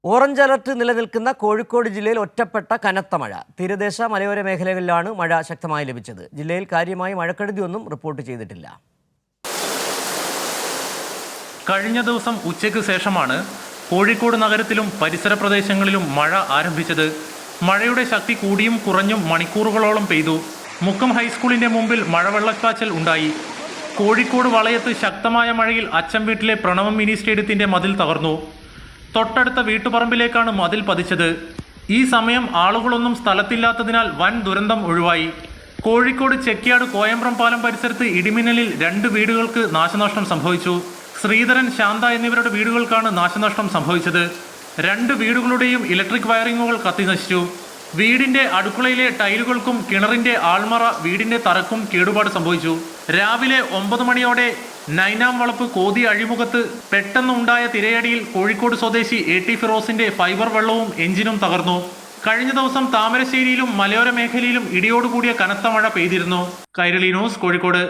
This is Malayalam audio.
ഓറഞ്ച് അലർട്ട് നിലനിൽക്കുന്ന കോഴിക്കോട് ജില്ലയിൽ ഒറ്റപ്പെട്ട കനത്ത മഴ. തീരദേശ മലയോര മേഖലകളിലാണ് മഴ ശക്തമായി ലഭിച്ചത്. ജില്ലയിൽ കാര്യമായി മഴക്കെടുതിയൊന്നും റിപ്പോർട്ട് ചെയ്തിട്ടില്ല. കഴിഞ്ഞ ദിവസം ഉച്ചയ്ക്ക് ശേഷമാണ് കോഴിക്കോട് നഗരത്തിലും പരിസര പ്രദേശങ്ങളിലും മഴ ആരംഭിച്ചത്. മഴയുടെ ശക്തി കൂടിയും കുറഞ്ഞും മണിക്കൂറുകളോളം പെയ്തു. മുക്കം ഹൈസ്കൂളിന്റെ മുമ്പിൽ മഴവെള്ളപ്പാച്ചൽ ഉണ്ടായി. കോഴിക്കോട് വളയത്ത് ശക്തമായ മഴയിൽ അച്ചം വീട്ടിലെ പ്രണവം മിനി സ്റ്റേഡിയത്തിന്റെ മതിൽ തകർന്നു. തൊട്ടടുത്ത വീട്ടുപറമ്പിലേക്കാണ് മതിൽ പതിച്ചത്. ഈ സമയം ആളുകളൊന്നും സ്ഥലത്തില്ലാത്തതിനാൽ വൻ ദുരന്തം ഒഴിവായി. കോഴിക്കോട് ചെക്കിയാട് കോയമ്പ്രം പാലം പരിസരത്ത് ഇടിമിന്നലിൽ 2 വീടുകൾക്ക് നാശനഷ്ടം സംഭവിച്ചു. ശ്രീധരൻ, ശാന്ത എന്നിവരുടെ വീടുകൾക്കാണ് നാശനഷ്ടം സംഭവിച്ചത്. 2 വീടുകളുടെയും ഇലക്ട്രിക് വയറിങ്ങുകൾ കത്തിനശിച്ചു. വീടിന്റെ അടുക്കളയിലെ ടൈലുകൾക്കും കിണറിന്റെ ആൾമറ, വീടിന്റെ തറക്കും കേടുപാട് സംഭവിച്ചു. രാവിലെ 9 മണിയോടെ നൈനാം വളപ്പ് കോതി അഴിമുഖത്ത് പെട്ടെന്ന് ഉണ്ടായ തിരയടിയിൽ കോഴിക്കോട് സ്വദേശി AT ഫിറോസിന്റെ ഫൈബർ വെള്ളവും എഞ്ചിനും തകർന്നു. കഴിഞ്ഞ ദിവസം താമരശ്ശേരിയിലും മലയോര മേഖലയിലും ഇടിയോടുകൂടിയ കനത്ത മഴ പെയ്തിരുന്നു. കൈരളി ന്യൂസ്, കോഴിക്കോട്.